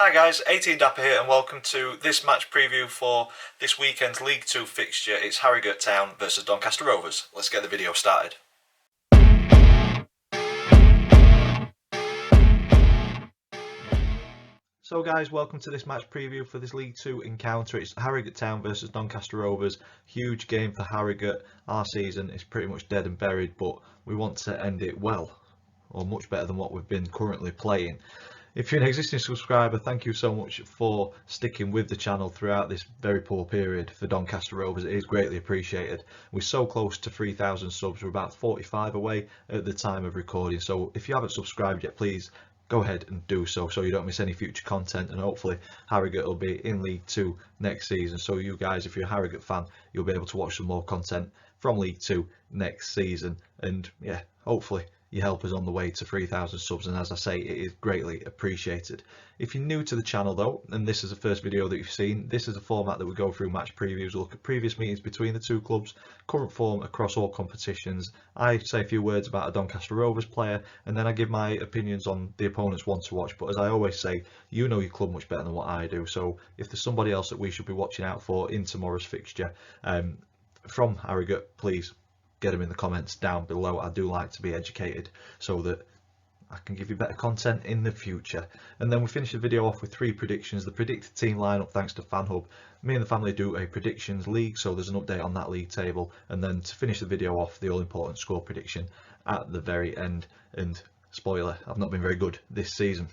Hi guys, 18 Dapper here and welcome to this match preview for this weekend's League 2 fixture. It's Harrogate Town versus Doncaster Rovers. Let's get the video started. So guys, welcome to this match preview for this League 2 encounter. It's Harrogate Town versus Doncaster Rovers. Huge game for Harrogate. Our season is pretty much dead and buried, but we want to end it well, or much better than what we've been currently playing. If you're an existing subscriber, thank you so much for sticking with the channel throughout this very poor period for Doncaster Rovers. It is greatly appreciated. We're so close to 3,000 subs. We're about 45 away at the time of recording. So if you haven't subscribed yet, please go ahead and do so you don't miss any future content, and hopefully Harrogate will be in League 2 next season. So you guys, if you're a Harrogate fan, you'll be able to watch some more content from League 2 next season. And yeah, hopefully you help us on the way to 3,000 subs, and as I say, it is greatly appreciated. If you're new to the channel though, and this is the first video that you've seen, this is a format that we go through match previews, look at previous meetings between the two clubs, current form across all competitions. I say a few words about a Doncaster Rovers player, and then I give my opinions on the opponent's one to watch. But as I always say, you know your club much better than what I do, so if there's somebody else that we should be watching out for in tomorrow's fixture from Harrogate, please get them in the comments down below. I do like to be educated so that I can give you better content in the future. And then we finish the video off with 3 predictions. The predicted team lineup thanks to FanHub. Me and the family do a predictions league, so there's an update on that league table. And then to finish the video off, the all important score prediction at the very end. And spoiler, I've not been very good this season.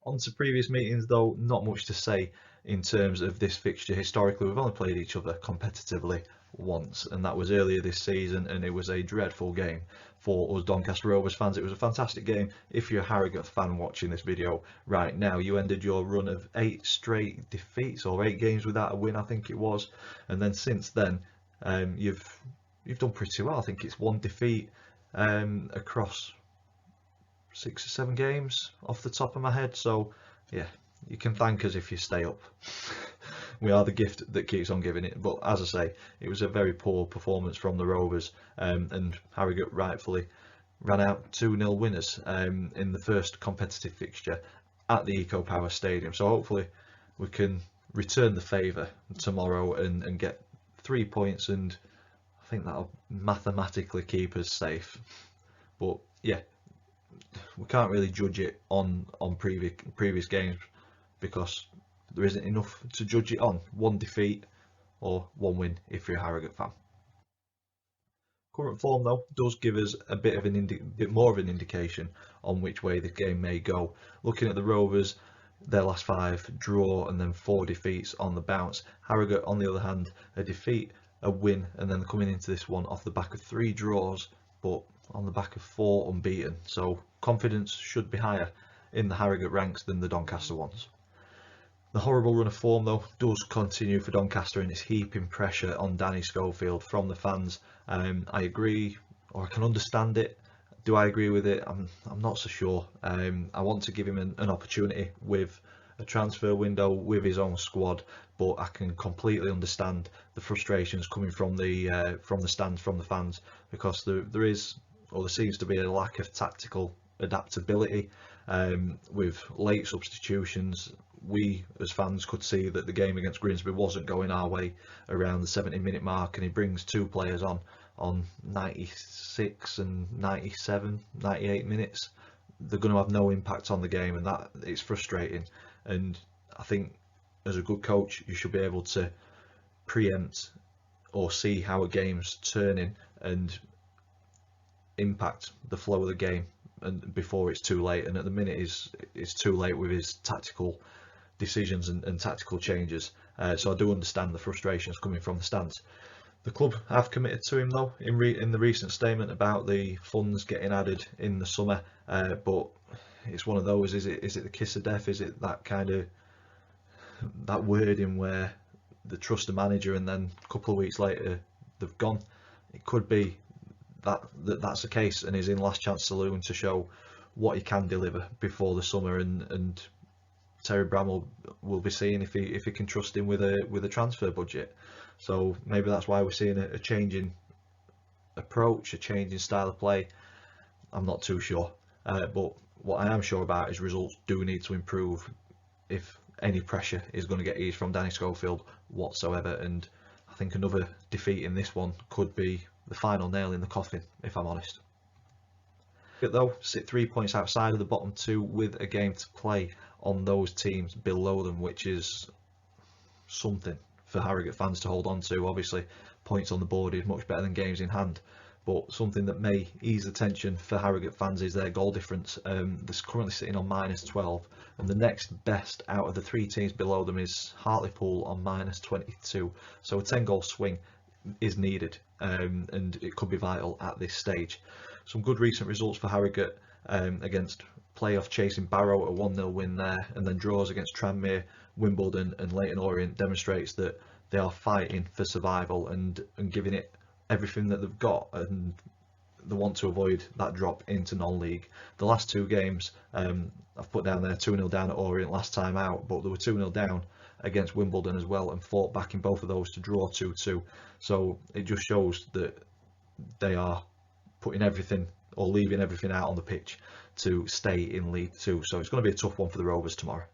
On to previous meetings though, not much to say in terms of this fixture. Historically, we've only played each other competitively once, and that was earlier this season, and it was a dreadful game for us Doncaster Rovers fans. It was a fantastic game if you're a Harrogate fan watching this video right now. You ended your run of 8 straight defeats, or 8 games without a win, I think it was, and then since then you've done pretty well. I think it's 1 defeat across 6 or 7 games off the top of my head. So yeah, you can thank us if you stay up. We are the gift that keeps on giving it. But as I say, it was a very poor performance from the Rovers, and Harrogate rightfully ran out 2-0 winners in the first competitive fixture at the Eco Power Stadium. So hopefully we can return the favour tomorrow and get 3 points, and I think that'll mathematically keep us safe. But yeah, we can't really judge it on previous games because there isn't enough to judge it on. 1 defeat or 1 win if you're a Harrogate fan. Current form though does give us a bit more of an indication on which way the game may go. Looking at the Rovers, their last 5 draw and then 4 defeats on the bounce. Harrogate on the other hand, a defeat, a win, and then coming into this one off the back of 3 draws but on the back of 4 unbeaten. So confidence should be higher in the Harrogate ranks than the Doncaster ones. The horrible run of form though does continue for Doncaster, and it's heaping pressure on Danny Schofield from the fans. I agree, or I can understand it. Do I agree with it? I'm not so sure. I want to give him an opportunity with a transfer window with his own squad, but I can completely understand the frustrations coming from the stands, from the fans, because there seems to be a lack of tactical adaptability with late substitutions. We as fans could see that the game against Grimsby wasn't going our way around the 70-minute mark, and he brings 2 players on 96 and 97, 98 minutes. They're going to have no impact on the game, and that it's frustrating. And I think as a good coach, you should be able to preempt or see how a game's turning and impact the flow of the game and before it's too late. And at the minute it's too late with his tactical decisions and tactical changes. So I do understand the frustrations coming from the stands. The club have committed to him though in the recent statement about the funds getting added in the summer, but it's one of those, is it the kiss of death? Is it that kind of that wording where they trust the manager and then a couple of weeks later they've gone? It could be that's the case, and he's in last chance saloon to show what he can deliver before the summer, and Terry Bramall will be seeing if he can trust him with a transfer budget. So maybe that's why we're seeing a change in approach, a change in style of play. I'm not too sure, but what I am sure about is results do need to improve if any pressure is going to get eased from Danny Schofield whatsoever. And I think another defeat in this one could be the final nail in the coffin, if I'm honest. Though sit 3 points outside of the bottom two with a game to play on those teams below them, which is something for Harrogate fans to hold on to. Obviously, points on the board is much better than games in hand, but something that may ease the tension for Harrogate fans is their goal difference. They're currently sitting on -12, and the next best out of the three teams below them is Hartlepool on -22. So a 10-goal swing is needed, and it could be vital at this stage. Some good recent results for Harrogate against playoff chasing Barrow, a 1-0 win there, and then draws against Tranmere, Wimbledon and Leyton Orient demonstrates that they are fighting for survival and giving it everything that they've got, and they want to avoid that drop into non-league. The last two games, I've put down there 2-0 down at Orient last time out, but they were 2-0 down against Wimbledon as well and fought back in both of those to draw 2-2. So it just shows that they are putting everything or leaving everything out on the pitch to stay in League Two. So it's going to be a tough one for the Rovers tomorrow.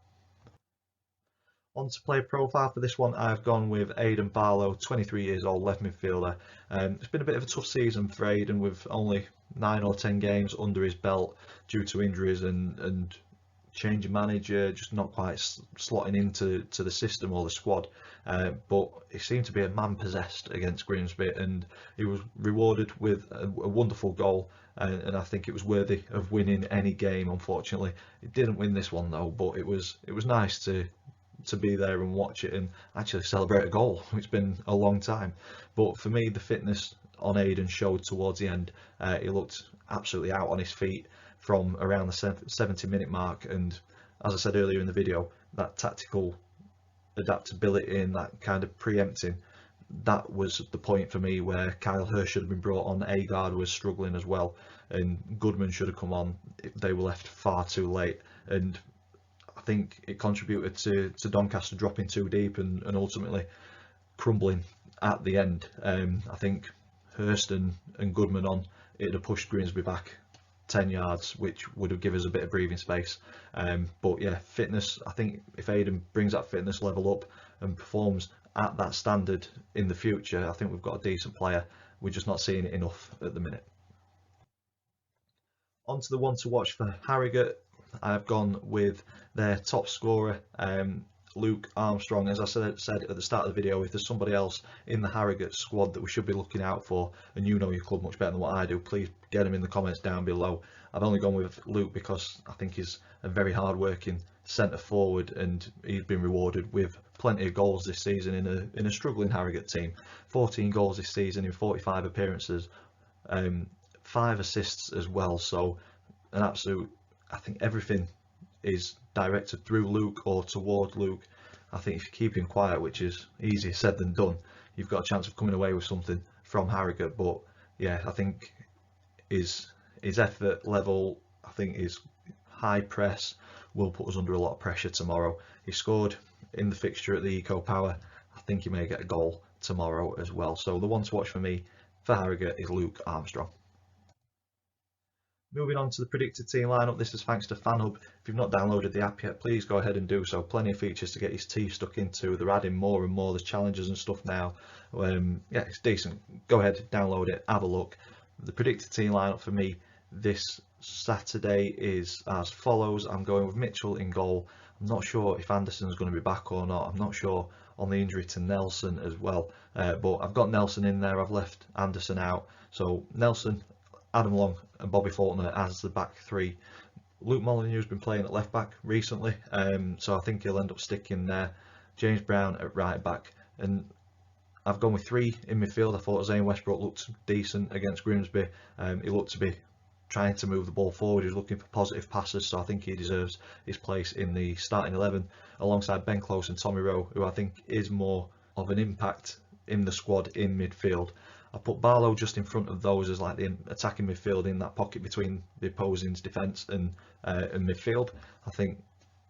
On to player profile for this one, I've gone with Aidan Barlow, 23 years old, left midfielder. It's been a bit of a tough season for Aidan with only 9 or 10 games under his belt due to injuries and change of manager, just not quite slotting into the system or the squad. But he seemed to be a man possessed against Grimsby, and he was rewarded with a wonderful goal. And I think it was worthy of winning any game. Unfortunately, it didn't win this one though. But it was nice to be there and watch it and actually celebrate a goal. It's been a long time. But for me, the fitness on Aidan showed towards the end. He looked absolutely out on his feet from around the 70-minute mark, and as I said earlier in the video, that tactical adaptability and that kind of preempting, that was the point for me where Kyle Hirsch should have been brought on. Agard was struggling as well, and Goodman should have come on. They were left far too late, and I think it contributed to Doncaster dropping too deep and ultimately crumbling at the end. I think Hurst and Goodman on, it'd have pushed Grimsby back 10 yards, which would have given us a bit of breathing space. But yeah, fitness, I think if Aidan brings that fitness level up and performs at that standard in the future, I think we've got a decent player. We're just not seeing it enough at the minute. On to the one to watch for Harrogate. I've gone with their top scorer, Luke Armstrong. As I said at the start of the video, if there's somebody else in the Harrogate squad that we should be looking out for, and you know your club much better than what I do, please get them in the comments down below. I've only gone with Luke because I think he's a very hard-working centre forward, and he's been rewarded with plenty of goals this season in a struggling Harrogate team. 14 goals this season in 45 appearances, 5 assists as well. So an absolute, I think everything is directed through Luke or toward Luke. I think if you keep him quiet, which is easier said than done, you've got a chance of coming away with something from Harrogate. But yeah, I think his effort level, I think his high press will put us under a lot of pressure tomorrow. He scored in the fixture at the Eco Power. I think he may get a goal tomorrow as well. So the one to watch for me for Harrogate is Luke Armstrong. Moving on to the predicted team lineup, this is thanks to FanHub. If you've not downloaded the app yet, please go ahead and do so. Plenty of features to get your teeth stuck into. They're adding more and more. There's challenges and stuff now. Yeah, it's decent. Go ahead, download it, have a look. The predicted team lineup for me this Saturday is as follows. I'm going with Mitchell in goal. I'm not sure if Anderson's going to be back or not. I'm not sure on the injury to Nelson as well. But I've got Nelson in there. I've left Anderson out. So Nelson, Adam Long and Bobby Faulkner as the back three. Luke Molyneux's been playing at left back recently, so I think he'll end up sticking there. James Brown at right back, and I've gone with 3 in midfield. I thought Zane Westbrook looked decent against Grimsby. He looked to be trying to move the ball forward. He's looking for positive passes, so I think he deserves his place in the starting 11 alongside Ben Close and Tommy Rowe, who I think is more of an impact in the squad in midfield. I put Barlow just in front of those as like the attacking midfield in that pocket between the opposing's defence and midfield. I think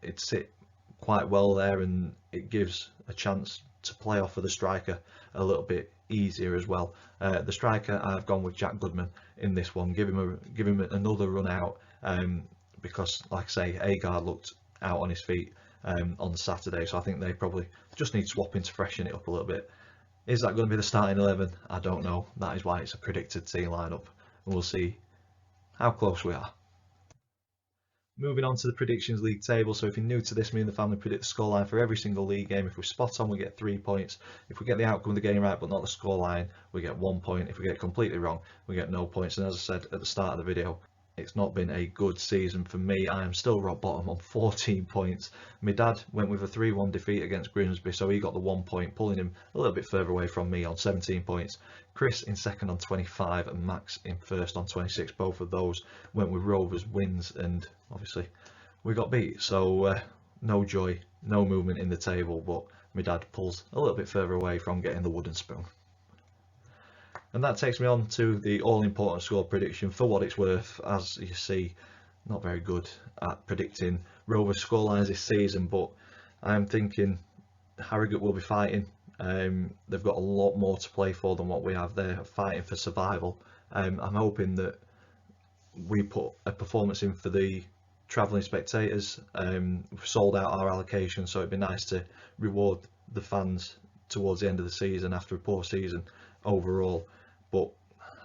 it'd sit quite well there, and it gives a chance to play off of the striker a little bit easier as well. The striker, I've gone with Jack Goodman in this one. Give him another run out, because like I say, Agard looked out on his feet on Saturday, so I think they probably just need swapping to freshen it up a little bit. Is that going to be the starting 11? I don't know. That is why it's a predicted team lineup, and we'll see how close we are. Moving on to the predictions league table. So if you're new to this, me and the family predict the scoreline for every single league game. If we're spot on, we get 3 points. If we get the outcome of the game right but not the scoreline, we get 1 point. If we get it completely wrong, we get no points. And as I said at the start of the video, it's not been a good season for me. I am still rock bottom on 14 points. My dad went with a 3-1 defeat against Grimsby, so he got the 1 point, pulling him a little bit further away from me on 17 points. Chris in second on 25 and Max in first on 26. Both of those went with Rovers wins, and obviously we got beat, so no joy, no movement in the table, but my dad pulls a little bit further away from getting the wooden spoon. And that takes me on to the all-important score prediction. For what it's worth, as you see, not very good at predicting Rovers scorelines this season, but I'm thinking Harrogate will be fighting. They've got a lot more to play for than what we have. They're fighting for survival. I'm hoping that we put a performance in for the travelling spectators. We've sold out our allocation, so it'd be nice to reward the fans towards the end of the season after a poor season overall. But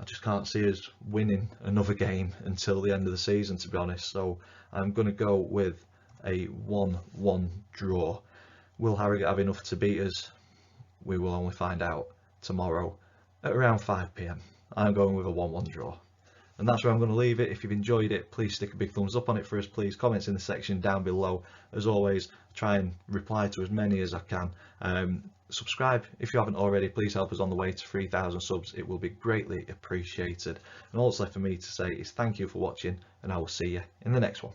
I just can't see us winning another game until the end of the season, to be honest. So I'm going to go with a 1-1 draw. Will Harrogate have enough to beat us? We will only find out tomorrow at around 5 PM. I'm going with a 1-1 draw. And that's where I'm going to leave it. If you've enjoyed it, please stick a big thumbs up on it for us, please. Comments in the section down below. As always, try and reply to as many as I can. Subscribe if you haven't already. Please help us on the way to 3,000 subs. It will be greatly appreciated. And all that's left for me to say is thank you for watching, and I will see you in the next one.